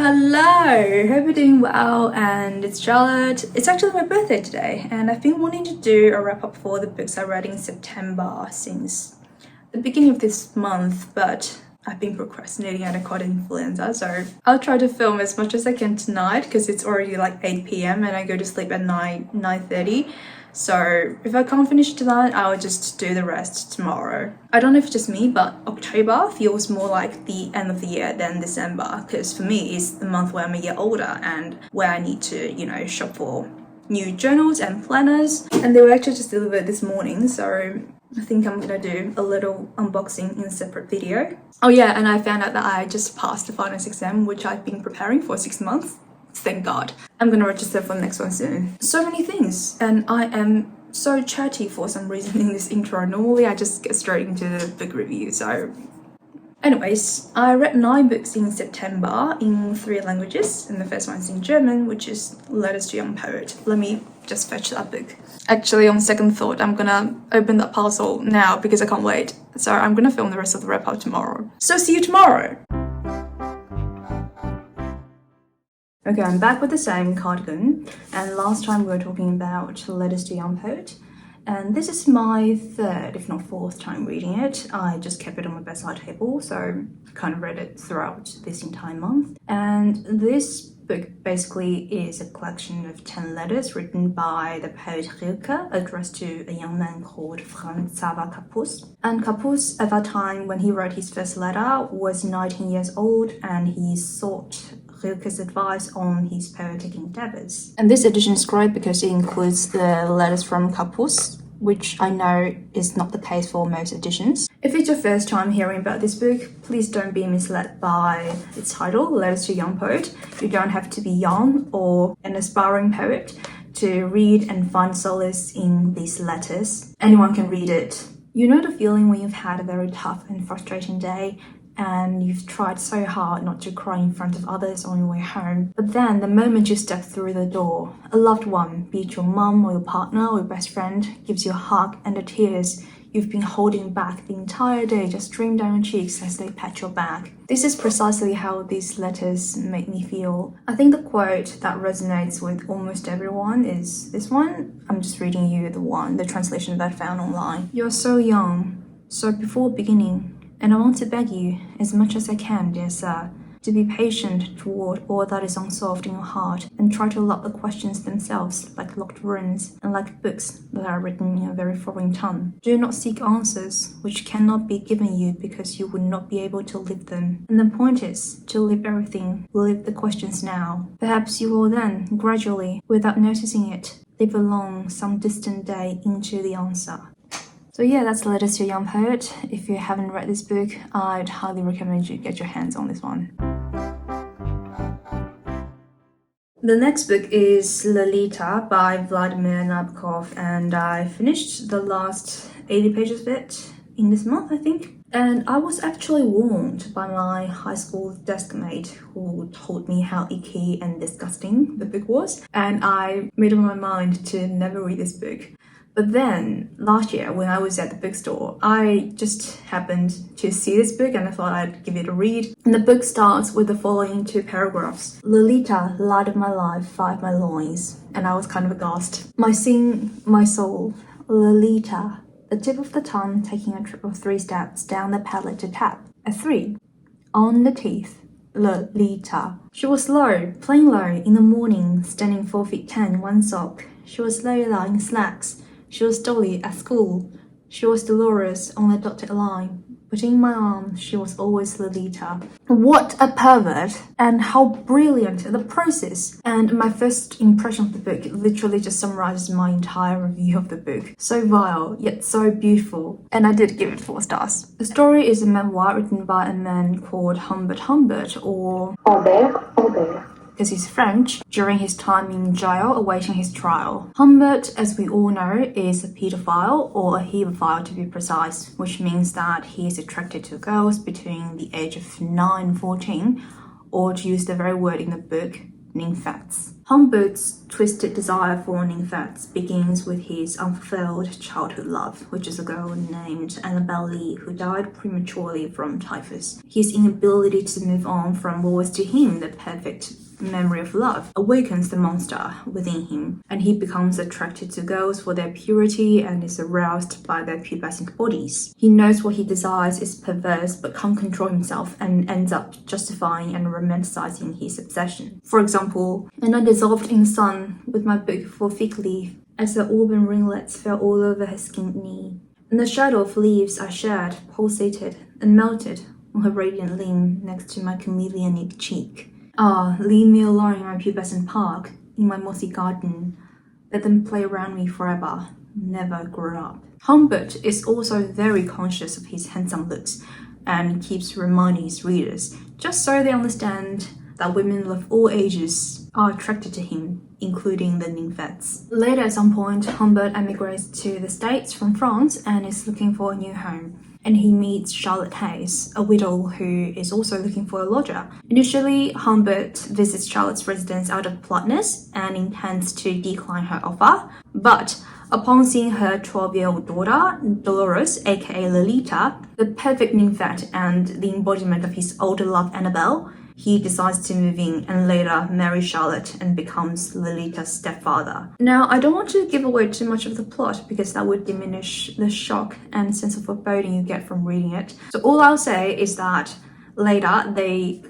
Hello! Hope you're doing well, and it's Charlotte. It's actually my birthday today, and I've been wanting to do a wrap-up for the books I read in September since the beginning of this month, but I've been procrastinating and I caught influenza, so I'll try to film as much as I can tonight because it's already like 8 p.m. and I go to sleep at 9:30. So if I can't finish tonight, I'll just do the rest tomorrow. I don't know if it's just me, but October feels more like the end of the year than December, because for me it's the month where I'm a year older and where I need to, shop for new journals and planners. And they were actually just delivered this morning, so I think I'm gonna do a little unboxing in a separate video. Oh yeah, and I found out that I just passed the finals exam, which I've been preparing for 6 months. Thank God. I'm gonna register for the next one soon. So many things, and I am so chatty for some reason in this intro. Normally I just get straight into the book review, so anyways, I read 9 books in September in 3 languages, and the first one's in German, which is Letters to a Young Poet. Let me just fetch that book. Actually, on second thought, I'm gonna open that parcel now because I can't wait. So I'm gonna film the rest of the wrap-up tomorrow. So see you tomorrow! Okay, I'm back with the same cardigan, and last time we were talking about Letters to a Young Poet, and this is my 3rd, if not 4th time reading it. I just kept it on my bedside table, so kind of read it throughout this entire month. And this book basically is a collection of 10 letters written by the poet Rilke, addressed to a young man called Franz Xaver Capus. And Capus, at that time when he wrote his first letter, was 19 years old, and he sought Rilke's advice on his poetic endeavors. And this edition is great because it includes the letters from Capus, which I know is not the case for most editions. If it's your first time hearing about this book, please don't be misled by its title, Letters to a Young Poet. You don't have to be young or an aspiring poet to read and find solace in these letters. Anyone can read it. You know the feeling when you've had a very tough and frustrating day, and you've tried so hard not to cry in front of others on your way home. But then, the moment you step through the door, a loved one, be it your mum or your partner or your best friend, gives you a hug, and the tears you've been holding back the entire day just stream down your cheeks as they pat your back. This is precisely how these letters make me feel. I think the quote that resonates with almost everyone is this one. I'm just reading you the translation that I found online. You're so young, so before beginning, and I want to beg you, as much as I can, dear sir, to be patient toward all that is unsolved in your heart, and try to lock the questions themselves like locked runes, and like books that are written in a very foreign tongue. Do not seek answers which cannot be given you because you would not be able to live them. And the point is, to live everything, live the questions now. Perhaps you will then, gradually, without noticing it, live along some distant day into the answer. So yeah, that's Letters to a Young Poet. If you haven't read this book, I'd highly recommend you get your hands on this one. The next book is Lo.Lee.Ta by Vladimir Nabokov, and I finished the last 80 pages of it in this month, I think. And I was actually warned by my high school desk mate who told me how icky and disgusting the book was, and I made up my mind to never read this book. But then, last year, when I was at the bookstore, I just happened to see this book and I thought I'd give it a read. And the book starts with the following 2 paragraphs. Lolita, light of my life, fight my loins. And I was kind of aghast. My sin, my soul, Lolita. The tip of the tongue taking a trip of 3 steps down the palate to tap. A 3. On the teeth. Lolita. She was low, plain low, in the morning, standing 4 feet 10 in one sock. She was Lola in slacks. She was Dolly at school. She was Dolores on the dotted line. But in my arms, she was always Lolita. What a pervert! And how brilliant the process! And my first impression of the book literally just summarizes my entire review of the book. So vile, yet so beautiful. And I did give it 4 stars. The story is a memoir written by a man called Humbert, or Albert, because he's French, during his time in jail awaiting his trial. Humbert, as we all know, is a pedophile, or a hebephile to be precise, which means that he is attracted to girls between the age of 9 and 14, or to use the very word in the book, nymphets. Humbert's twisted desire for nymphets begins with his unfulfilled childhood love, which is a girl named Annabelle Lee who died prematurely from typhus. His inability to move on from what was to him the perfect memory of love awakens the monster within him, and he becomes attracted to girls for their purity and is aroused by their pubescent bodies. He knows what he desires is perverse but can't control himself and ends up justifying and romanticizing his obsession. For example, and I dissolved in sun with my book for fig leaf as the auburn ringlets fell all over her skinned knee. In the shadow of leaves I shared, pulsated, and melted on her radiant limb next to my chameleonic cheek. Ah, leave me alone in my pubescent park, in my mossy garden. Let them play around me forever, never grow up. Humbert is also very conscious of his handsome looks and keeps reminding his readers, just so they understand that women of all ages are attracted to him, including the nymphets. Later at some point, Humbert emigrates to the States from France and is looking for a new home. And he meets Charlotte Hayes, a widow who is also looking for a lodger. Initially, Humbert visits Charlotte's residence out of politeness and intends to decline her offer, but upon seeing her 12-year-old daughter, Dolores, aka Lolita, the perfect nymphet and the embodiment of his older love Annabelle, he decides to move in and later marry Charlotte and becomes Lolita's stepfather. Now, I don't want to give away too much of the plot because that would diminish the shock and sense of foreboding you get from reading it. So all I'll say is that later,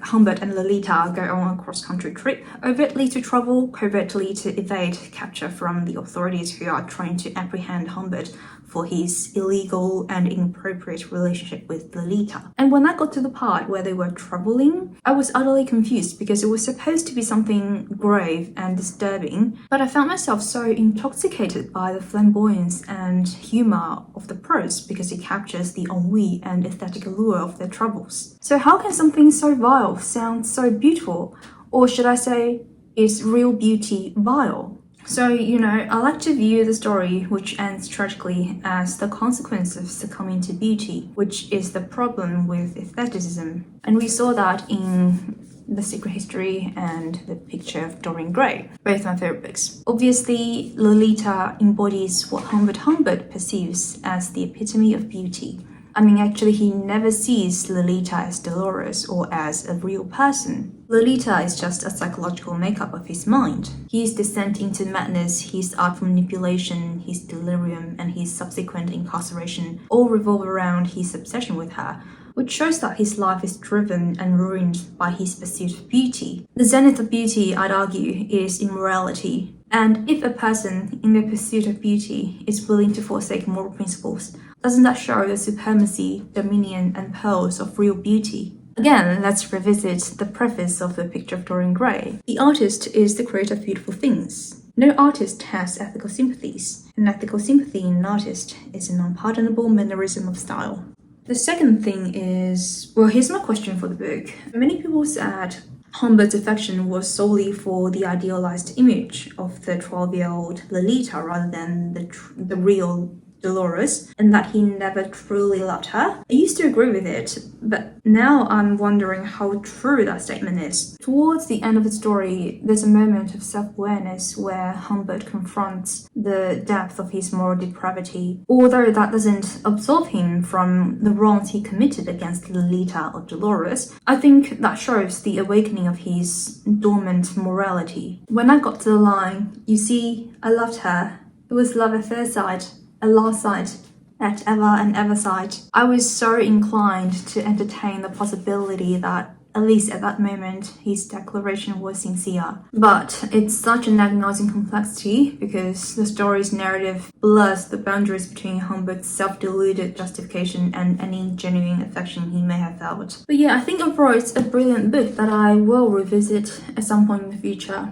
Humbert and Lolita go on a cross-country trip, overtly to travel, covertly to evade capture from the authorities who are trying to apprehend Humbert for his illegal and inappropriate relationship with Lolita. And when I got to the part where they were traveling, I was utterly confused because it was supposed to be something grave and disturbing, but I found myself so intoxicated by the flamboyance and humor of the prose because it captures the ennui and aesthetic allure of their troubles. So how can something so vile sound so beautiful? Or should I say, is real beauty vile? So, I like to view the story, which ends tragically, as the consequence of succumbing to beauty, which is the problem with aestheticism. And we saw that in The Secret History and The Picture of Dorian Gray, both my favorite books. Obviously, Lolita embodies what Humbert perceives as the epitome of beauty. I mean, actually, he never sees Lolita as Dolores or as a real person. Lolita is just a psychological makeup of his mind. His descent into madness, his artful manipulation, his delirium, and his subsequent incarceration all revolve around his obsession with her, which shows that his life is driven and ruined by his pursuit of beauty. The zenith of beauty, I'd argue, is immorality. And if a person, in their pursuit of beauty, is willing to forsake moral principles, doesn't that show the supremacy, dominion, and pearls of real beauty? Again, let's revisit the preface of The Picture of Dorian Gray. The artist is the creator of beautiful things. No artist has ethical sympathies. An ethical sympathy in an artist is an unpardonable mannerism of style. The second thing is, well, here's my question for the book. Many people said Humbert's affection was solely for the idealized image of the 12-year-old Lolita rather than the real Dolores, and that he never truly loved her. I used to agree with it, but now I'm wondering how true that statement is. Towards the end of the story, there's a moment of self-awareness where Humbert confronts the depth of his moral depravity, although that doesn't absolve him from the wrongs he committed against Lolita or Dolores. I think that shows the awakening of his dormant morality. When I got to the line, "You see, I loved her. It was love at first sight. At last sight, at ever and ever sight," I was so inclined to entertain the possibility that, at least at that moment, his declaration was sincere. But it's such an agonizing complexity because the story's narrative blurs the boundaries between Humbert's self-deluded justification and any genuine affection he may have felt. But yeah, I think overall it's a brilliant book that I will revisit at some point in the future.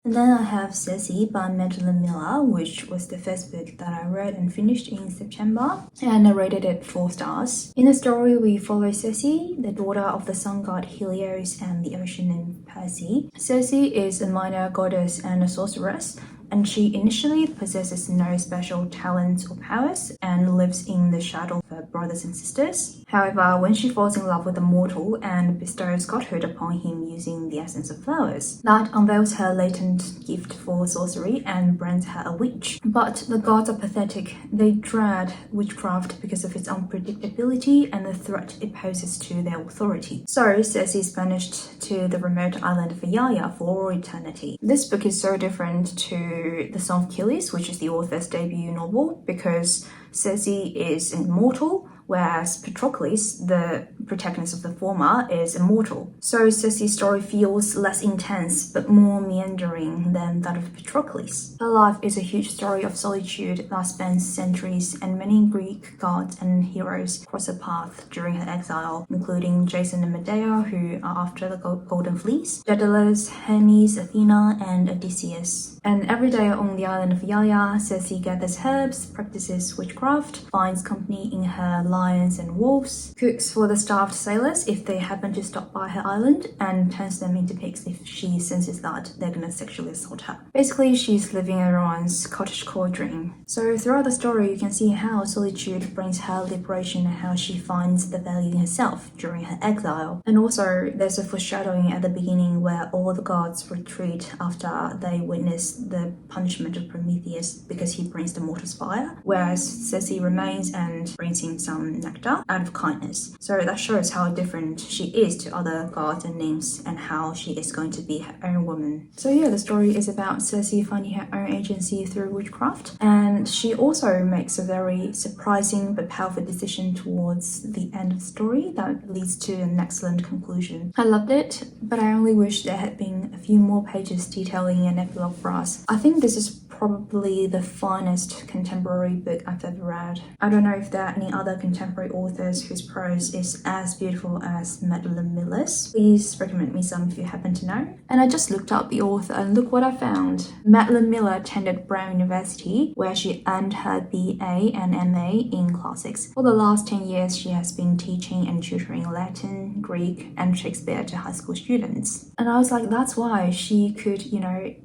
And then I have Circe by Madeline Miller, which was the first book that I read and finished in September, and I rated it 4 stars. In the story, we follow Circe, the daughter of the sun god Helios and the ocean nymph Perse. Circe is a minor goddess and a sorceress, and she initially possesses no special talents or powers and lives in the shadow her brothers and sisters. However, when she falls in love with a mortal and bestows godhood upon him using the essence of flowers, that unveils her latent gift for sorcery and brands her a witch. But the gods are pathetic. They dread witchcraft because of its unpredictability and the threat it poses to their authority. So Circe is banished to the remote island of Aiaia for all eternity. This book is so different to The Song of Achilles, which is the author's debut novel, because Circe is immortal, whereas Patroclus, the protagonist of the former, is immortal. So Circe's story feels less intense but more meandering than that of Patroclus. Her life is a huge story of solitude that spans centuries, and many Greek gods and heroes cross her path during her exile, including Jason and Medea, who are after the Golden Fleece, Daedalus, Hermes, Athena, and Odysseus. And every day on the island of Aiaia, Circe gathers herbs, practices witchcraft, finds company in her lions and wolves, cooks for the starved sailors if they happen to stop by her island, and turns them into pigs if she senses that they're gonna sexually assault her. Basically, she's living everyone's cottagecore dream. So throughout the story, you can see how solitude brings her liberation and how she finds the value in herself during her exile. And also, there's a foreshadowing at the beginning where all the gods retreat after they witness the punishment of Prometheus because he brings the mortal's fire, whereas Circe remains and brings him some nectar out of kindness. So that shows how different she is to other gods and nymphs and how she is going to be her own woman. So yeah, the story is about Circe finding her own agency through witchcraft, and she also makes a very surprising but powerful decision towards the end of the story that leads to an excellent conclusion. I loved it, but I only wish there had been a few more pages detailing an epilogue for us. I think this is probably the finest contemporary book I've ever read. I don't know if there are any other contemporary authors whose prose is as beautiful as Madeline Miller's. Please recommend me some if you happen to know. And I just looked up the author and look what I found. Madeline Miller attended Brown University, where she earned her BA and MA in classics. For the last 10 years, she has been teaching and tutoring Latin, Greek, and Shakespeare to high school students. And I was like, that's why she could,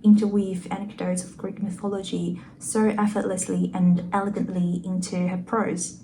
interweave anecdotes of Greek mythology so effortlessly and elegantly into her prose.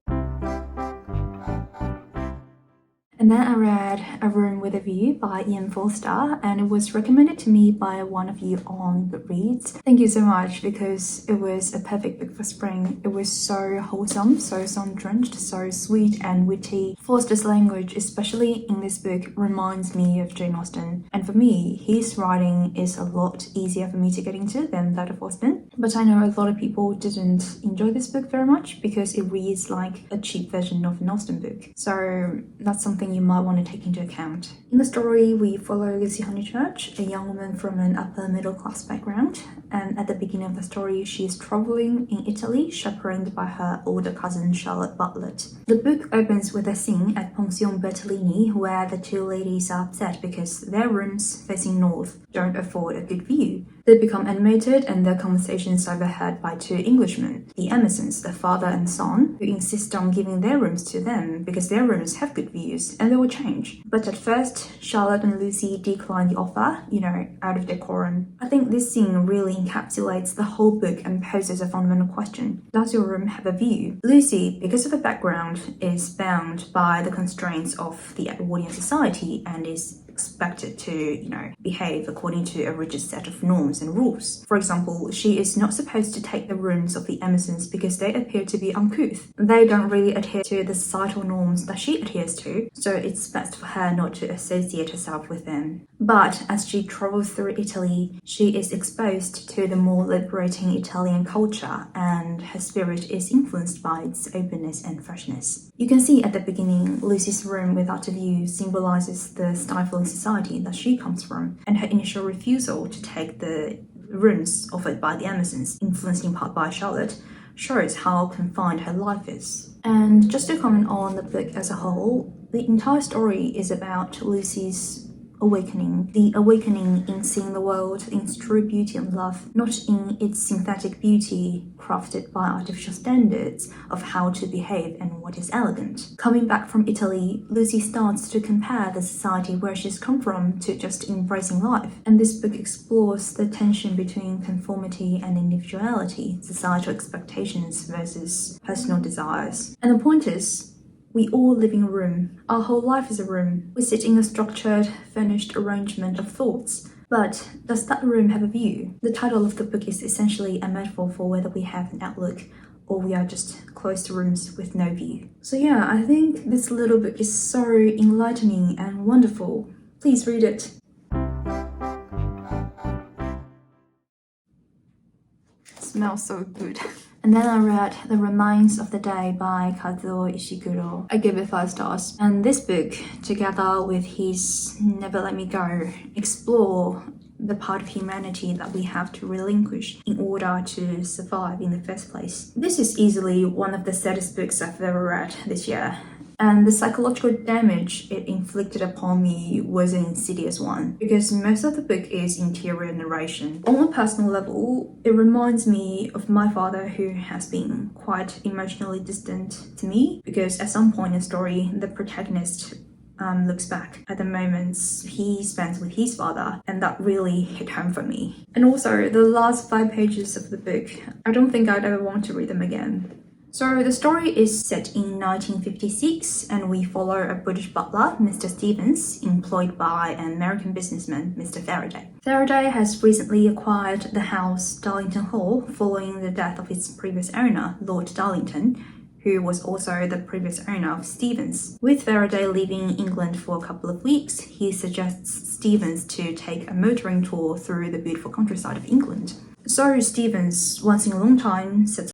And then I read A Room with a View by Ian Forster, and it was recommended to me by one of you on Goodreads. Thank you so much, because it was a perfect book for spring. It was so wholesome, so sun-drenched, so sweet and witty. Forster's language, especially in this book, reminds me of Jane Austen. And for me, his writing is a lot easier for me to get into than that of Austen. But I know a lot of people didn't enjoy this book very much because it reads like a cheap version of an Austen book. So that's something you might want to take into account. In the story, we follow Lucy Honeychurch, a young woman from an upper middle class background, and at the beginning of the story, she is traveling in Italy, chaperoned by her older cousin Charlotte Bartlett. The book opens with a scene at Pension Bertolini where the two ladies are upset because their rooms facing north don't afford a good view. They become animated and their conversations are overheard by two Englishmen, the Emersons, the father and son, who insist on giving their rooms to them because their rooms have good views and they will change. But at first, Charlotte and Lucy decline the offer, out of decorum. I think this scene really encapsulates the whole book and poses a fundamental question. Does your room have a view? Lucy, because of her background, is bound by the constraints of the Edwardian society and is expected to, behave according to a rigid set of norms and rules. For example, she is not supposed to take the rooms of the Emersons because they appear to be uncouth. They don't really adhere to the societal norms that she adheres to, so it's best for her not to associate herself with them. But as she travels through Italy, she is exposed to the more liberating Italian culture, and her spirit is influenced by its openness and freshness. You can see at the beginning, Lucy's room without a view symbolizes the stifling society that she comes from, and her initial refusal to take the rooms offered by the Emersons, influenced in part by Charlotte, shows how confined her life is. And just to comment on the book as a whole, the entire story is about Lucy's awakening. The awakening in seeing the world in its true beauty and love, not in its synthetic beauty crafted by artificial standards of how to behave and what is elegant. Coming back from Italy, Lucy starts to compare the society where she's come from to just embracing life. And this book explores the tension between conformity and individuality, societal expectations versus personal desires. And the point is, We all live in a room. Our whole life is a room. We sit in a structured, furnished arrangement of thoughts. But does that room have a view? The title of the book is essentially a metaphor for whether we have an outlook or we are just closed rooms with no view. So yeah, I think this little book is so enlightening and wonderful. Please read it. It smells so good. And then I read The Remains of the Day by Kazuo Ishiguro. I gave it 5 stars. And this book, together with his Never Let Me Go, explore the part of humanity that we have to relinquish in order to survive in the first place. This is easily one of the saddest books I've ever read this year. And the psychological damage it inflicted upon me was an insidious one, because most of the book is interior narration. On a personal level, it reminds me of my father, who has been quite emotionally distant to me, because at some point in the story, the protagonist looks back at the moments he spends with his father, and that really hit home for me. And also, the last 5 pages of the book, I don't think I'd ever want to read them again. So the story is set in 1956, and we follow a British butler, Mr. Stevens, employed by an American businessman, Mr. Faraday. Faraday has recently acquired the house Darlington Hall following the death of its previous owner, Lord Darlington, who was also the previous owner of Stevens. With Faraday leaving England for a couple of weeks, he suggests Stevens to take a motoring tour through the beautiful countryside of England. So Stevens, once in a long time, sets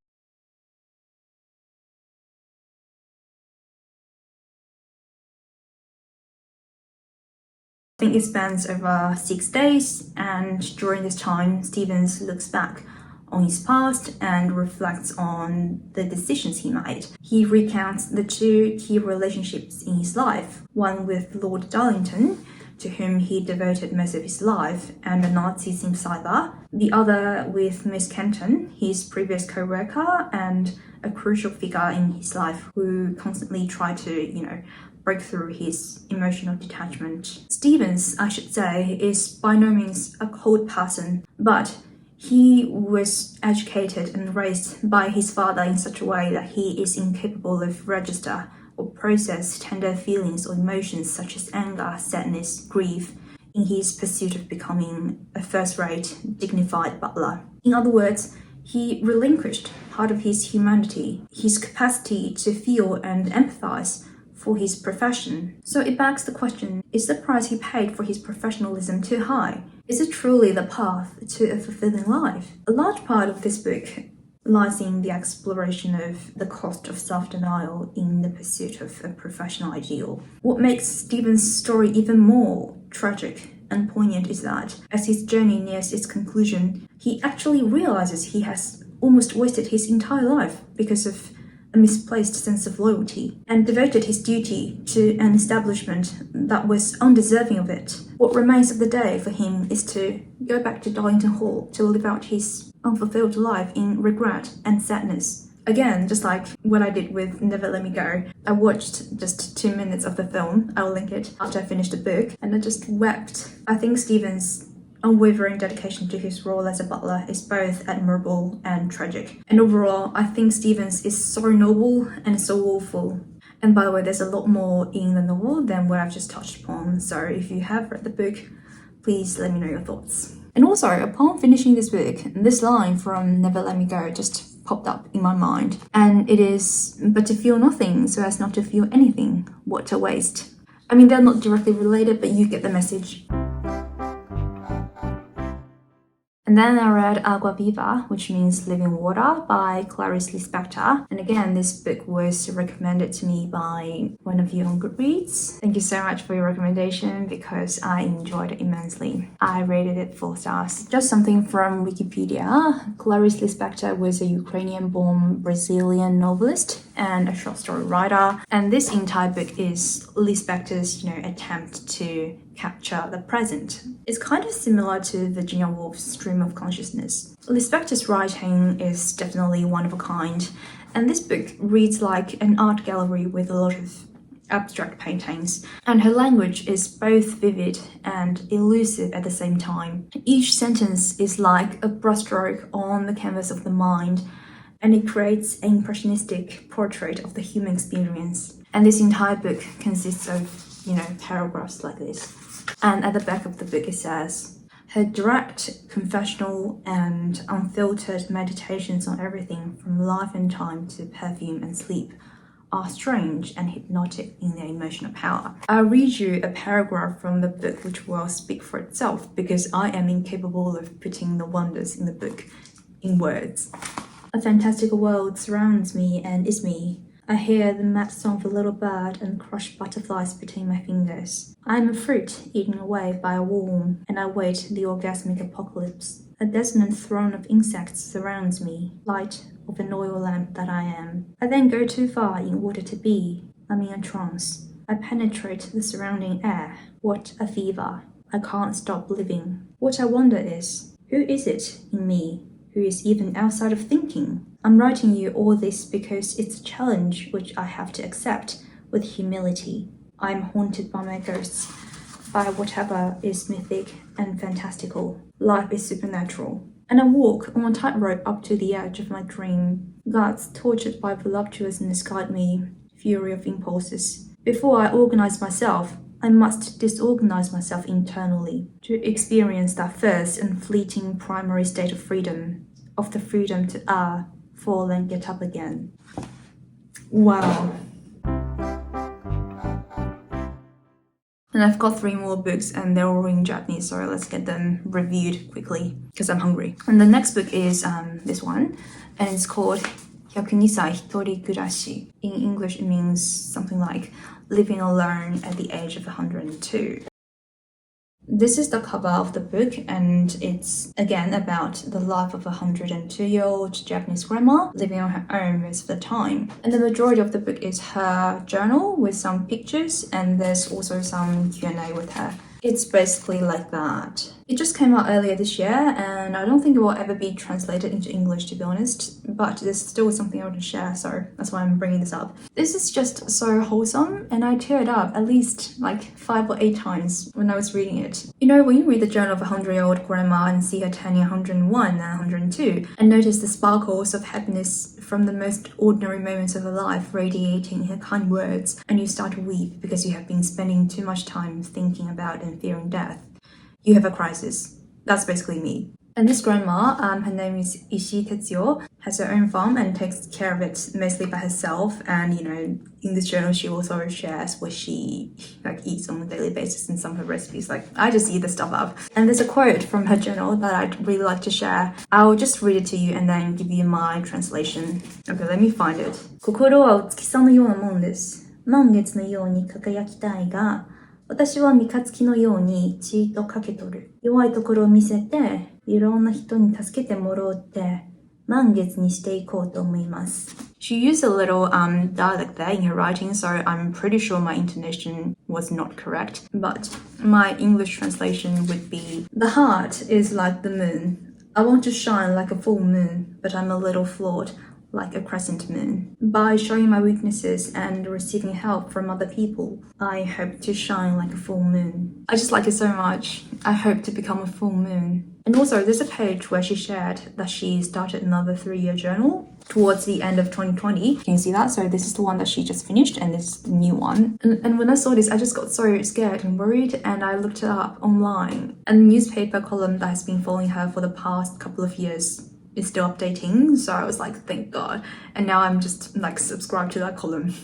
I think it spans over 6 days, and during this time, Stevens looks back on his past and reflects on the decisions he made. He recounts the 2 key relationships in his life, one with Lord Darlington, to whom he devoted most of his life, and a Nazi sympathizer, the other with Miss Kenton, his previous co-worker and a crucial figure in his life who constantly tried to, break through his emotional detachment. Stevens, I should say, is by no means a cold person, but he was educated and raised by his father in such a way that he is incapable of register or process tender feelings or emotions such as anger, sadness, grief, in his pursuit of becoming a first-rate, dignified butler. In other words, he relinquished part of his humanity, his capacity to feel and empathize for his profession. So it begs the question, is the price he paid for his professionalism too high? Is it truly the path to a fulfilling life? A large part of this book lies in the exploration of the cost of self-denial in the pursuit of a professional ideal. What makes Stevens' story even more tragic and poignant is that, as his journey nears its conclusion, he actually realizes he has almost wasted his entire life because of a misplaced sense of loyalty, and devoted his duty to an establishment that was undeserving of it. What remains of the day for him is to go back to Darlington Hall to live out his unfulfilled life in regret and sadness. Again, just like what I did with Never Let Me Go, I watched just 2 minutes of the film, I'll link it, after I finished the book, and I just wept. I think Stevens' unwavering dedication to his role as a butler is both admirable and tragic. And overall, I think Stevens is so noble and so awful. And by the way, there's a lot more in the novel than what I've just touched upon, so if you have read the book, please let me know your thoughts. And also, upon finishing this book, this line from Never Let Me Go just popped up in my mind. And it is, "But to feel nothing so as not to feel anything, what a waste." I mean, they're not directly related, but you get the message. And then I read Água, Viva, which means living water, by Clarice Lispector. And again, this book was recommended to me by one of you on Goodreads. Thank you so much for your recommendation because I enjoyed it immensely. I rated it 4 stars. Just something from Wikipedia. Clarice Lispector was a Ukrainian-born Brazilian novelist and a short story writer. And this entire book is Lispector's, attempt to capture the present. It's kind of similar to Virginia Woolf's Stream of Consciousness. Lispector's writing is definitely one of a kind, and this book reads like an art gallery with a lot of abstract paintings, and her language is both vivid and elusive at the same time. Each sentence is like a brushstroke on the canvas of the mind, and it creates an impressionistic portrait of the human experience. And this entire book consists of, paragraphs like this. And at the back of the book it says, her direct, confessional and unfiltered meditations on everything from life and time to perfume and sleep are strange and hypnotic in their emotional power. I'll read you a paragraph from the book which will speak for itself because I am incapable of putting the wonders in the book in words. A fantastical world surrounds me and is me. I hear the mad song of a little bird and crushed butterflies between my fingers. I am a fruit eaten away by a worm, and I wait the orgasmic apocalypse. A dissonant throng of insects surrounds me, light of an oil lamp that I am. I then go too far in order to be. I'm in a trance. I penetrate the surrounding air. What a fever. I can't stop living. What I wonder is, who is it in me who is even outside of thinking? I'm writing you all this because it's a challenge which I have to accept with humility. I'm haunted by my ghosts, by whatever is mythic and fantastical. Life is supernatural. And I walk on a tightrope up to the edge of my dream. Gods tortured by voluptuousness guide me, fury of impulses. Before I organize myself, I must disorganize myself internally to experience that first and fleeting primary state of freedom, of the freedom to fall and get up again. Wow. And I've got 3 more books and they're all in Japanese, so let's get them reviewed quickly because I'm hungry. And the next book is this one, and it's called 102歳一人暮らし. In English it means something like living alone at the age of 102. This is the cover of the book, and it's again about the life of a 102-year-old Japanese grandma living on her own most of the time. And the majority of the book is her journal with some pictures, and there's also some Q&A with her. It's basically like that. It just came out earlier this year, and I don't think it will ever be translated into English, to be honest, but there's still something I want to share, so that's why I'm bringing this up. This is just so wholesome, and I teared up at least like 5 or 8 times when I was reading it. You know, when you read the journal of a 100-year-old grandma and see her turning 101 and 102, and notice the sparkles of happiness from the most ordinary moments of her life radiating her kind words, and you start to weep because you have been spending too much time thinking about and fearing death, you have a crisis. That's basically me. And this grandma, her name is Ishii Tetsuyo, has her own farm and takes care of it mostly by herself. And in this journal, she also shares what she eats on a daily basis and some of her recipes. I just eat the stuff up. And there's a quote from her journal that I'd really like to share. I'll just read it to you and then give you my translation. Okay, let me find it. 心はお月さんのようなもんです。満月のように輝きたいが、私は三日月のようにちーっとかけとる。弱いところを見せて、いろんな人に助けてもらって、満月にしていこうと思います。She used a little dialect there in her writing, so I'm pretty sure my intonation was not correct. But my English translation would be, the heart is like the moon. I want to shine like a full moon, but I'm a little flawed, like a crescent moon. By showing my weaknesses and receiving help from other people, I hope to shine like a full moon. I just like it so much. I hope to become a full moon. And also, there's a page where she shared that she started another 3-year journal towards the end of 2020. Can you see that? So this is the one that she just finished, and this is the new one. And when I saw this, I just got so scared and worried, and I looked it up online. And the newspaper column that has been following her for the past couple of years is still updating, so I was like, thank God. And now I'm just subscribed to that column.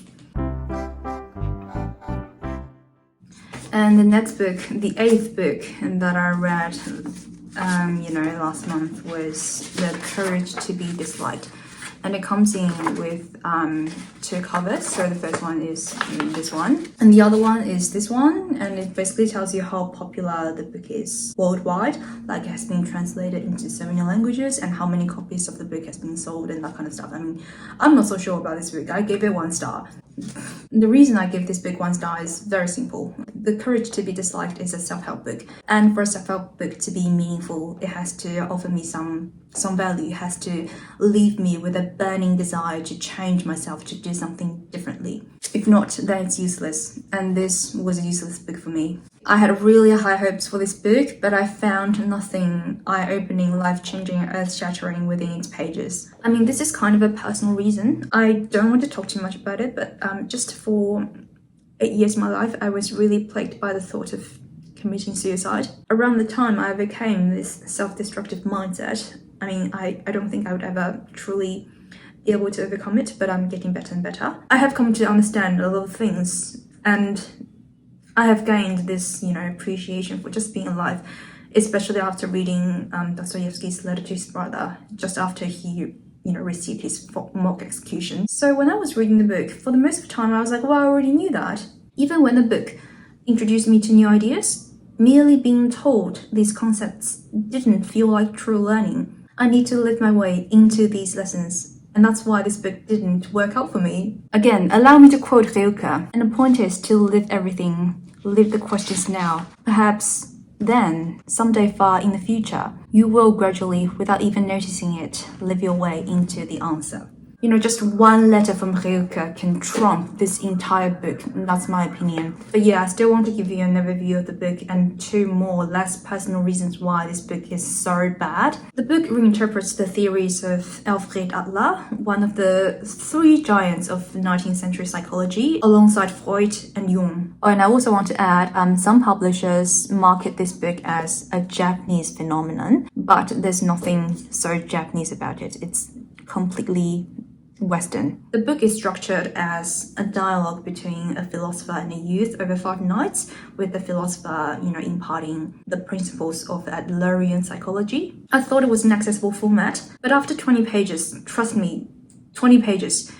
And the next book, the 8th book that I read last month was The Courage to be Disliked. And it comes in with 2 covers. So the first one is this one, and the other one is this one, and it basically tells you how popular the book is worldwide, it has been translated into so many languages and how many copies of the book has been sold and that kind of stuff. I mean, I'm not so sure about this book. I gave it 1 star. The reason I give this book 1 star is very simple. The Courage to be Disliked is a self-help book, and for a self-help book to be meaningful, it has to offer me some value. It has to leave me with a burning desire to change myself, to do something differently. If not, then it's useless, and this was a useless book for me. I had really high hopes for this book, but I found nothing eye-opening, life-changing, earth-shattering within its pages. I mean, this is kind of a personal reason. I don't want to talk too much about it, but just for 8 years of my life, I was really plagued by the thought of committing suicide. Around the time I became this self-destructive mindset, I mean, I don't think I would ever truly be able to overcome it, but I'm getting better and better. I have come to understand a lot of things, and I have gained this, appreciation for just being alive, especially after reading Dostoevsky's letter to his brother, just after he, received his mock execution. So when I was reading the book, for the most of the time, I was like, well, I already knew that. Even when the book introduced me to new ideas, merely being told these concepts didn't feel like true learning. I need to live my way into these lessons, and that's why this book didn't work out for me. Again, allow me to quote Rilke, and the point is to live everything, live the questions now. Perhaps then, someday far in the future, you will gradually, without even noticing it, live your way into the answer. Just one letter from Rilke can trump this entire book, and that's my opinion. But yeah, I still want to give you an overview of the book and 2 more less personal reasons why this book is so bad. The book reinterprets the theories of Alfred Adler, one of the 3 giants of 19th century psychology, alongside Freud and Jung. Oh, and I also want to add, some publishers market this book as a Japanese phenomenon, but there's nothing so Japanese about it. It's completely Western. The book is structured as a dialogue between a philosopher and a youth over 5 nights, with the philosopher, imparting the principles of Adlerian psychology. I thought it was an accessible format, but after 20 pages, trust me, 20 pages,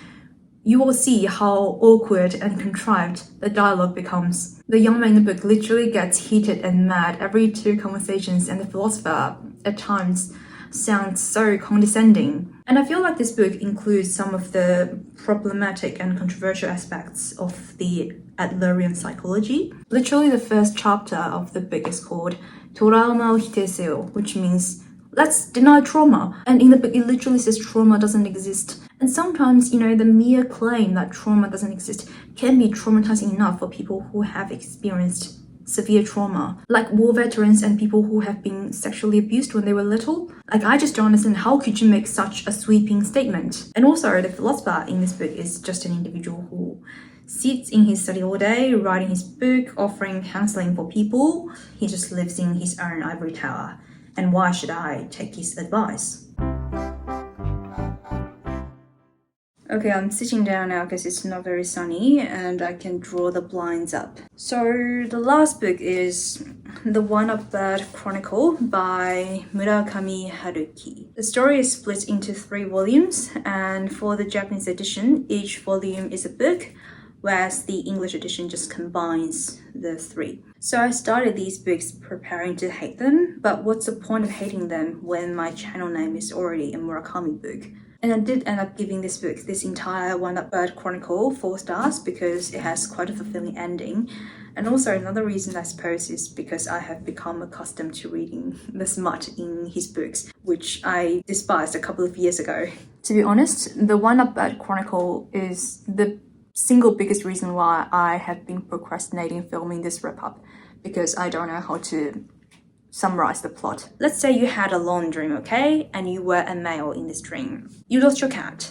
you will see how awkward and contrived the dialogue becomes. The young man in the book literally gets heated and mad every 2 conversations, and the philosopher, at times, sounds so condescending. And I feel like this book includes some of the problematic and controversial aspects of the Adlerian psychology. Literally, the first chapter of the book is called Trauma Hiteseo, which means let's deny trauma. And in the book, it literally says trauma doesn't exist. And sometimes, the mere claim that trauma doesn't exist can be traumatizing enough for people who have experienced severe trauma, like war veterans and people who have been sexually abused when they were little. I just don't understand, how could you make such a sweeping statement? And also, the philosopher in this book is just an individual who sits in his study all day, writing his book, offering counseling for people. He just lives in his own ivory tower. And why should I take his advice? Okay, I'm sitting down now because it's not very sunny and I can draw the blinds up. So the last book is The Wind-Up Bird Chronicle by Murakami Haruki. The story is split into 3 volumes, and for the Japanese edition, each volume is a book, whereas the English edition just combines the 3. So I started these books preparing to hate them, but what's the point of hating them when my channel name is already a Murakami book? And I did end up giving this book, this entire Wind-Up Bird Chronicle, 4 stars because it has quite a fulfilling ending. And also another reason, I suppose, is because I have become accustomed to reading the smut in his books, which I despised a couple of years ago. To be honest, the Wind-Up Bird Chronicle is the single biggest reason why I have been procrastinating filming this wrap-up, because I don't know how to summarize the plot. Let's say you had a long dream, okay? And you were a male in this dream. You lost your cat.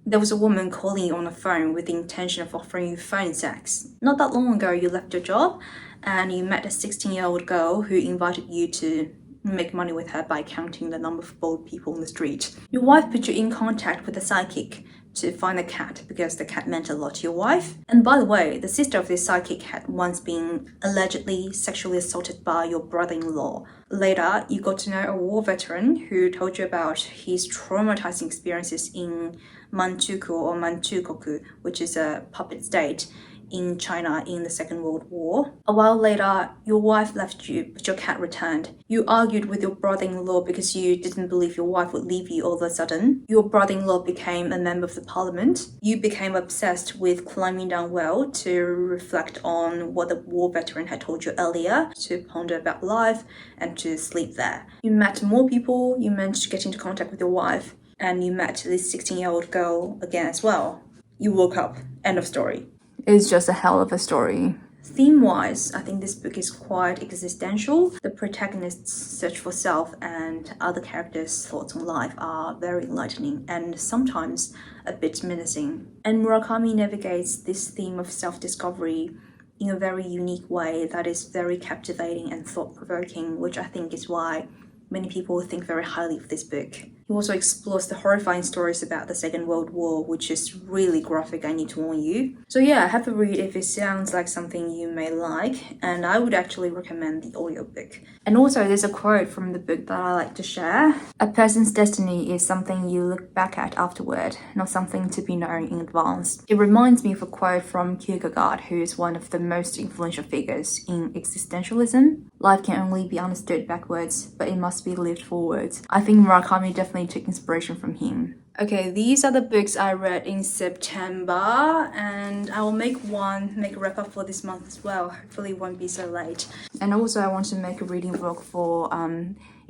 There was a woman calling you on the phone with the intention of offering you phone sex. Not that long ago, you left your job and you met a 16-year-old girl who invited you to make money with her by counting the number of bold people on the street. Your wife put you in contact with a psychic to find the cat because the cat meant a lot to your wife. And by the way, the sister of this psychic had once been allegedly sexually assaulted by your brother-in-law. Later, you got to know a war veteran who told you about his traumatizing experiences in Manchukuo or Manchukoku, which is a puppet state in China in the Second World War. A while later, your wife left you, but your cat returned. You argued with your brother-in-law because you didn't believe your wife would leave you all of a sudden. Your brother-in-law became a member of the parliament. You became obsessed with climbing down well to reflect on what the war veteran had told you earlier, to ponder about life and to sleep there. You met more people, you managed to get into contact with your wife, and you met this 16-year-old girl again as well. You woke up End of story. It's just a hell of a story. Theme-wise, I think this book is quite existential. The protagonist's search for self and other characters' thoughts on life are very enlightening and sometimes a bit menacing. And Murakami navigates this theme of self-discovery in a very unique way that is very captivating and thought-provoking, which I think is why many people think very highly of this book. He also explores the horrifying stories about the Second World War, which is really graphic, I need to warn you. So yeah, have a read if it sounds like something you may like, and I would actually recommend the audiobook. And also, there's a quote from the book that I like to share. A person's destiny is something you look back at afterward, not something to be known in advance. It reminds me of a quote from Kierkegaard, who is one of the most influential figures in existentialism. Life can only be understood backwards, but it must be lived forwards. I think Murakami definitely took inspiration from him. Okay, these are the books I read in September, and I will make a wrap up for this month as well. Hopefully it won't be so late. And also I want to make a reading vlog for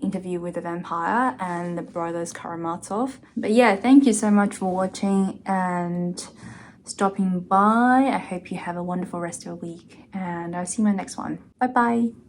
Interview with the Vampire and the Brothers Karamazov. But yeah, thank you so much for watching and stopping by. I hope you have a wonderful rest of your week, and I'll see you in my next one. Bye bye.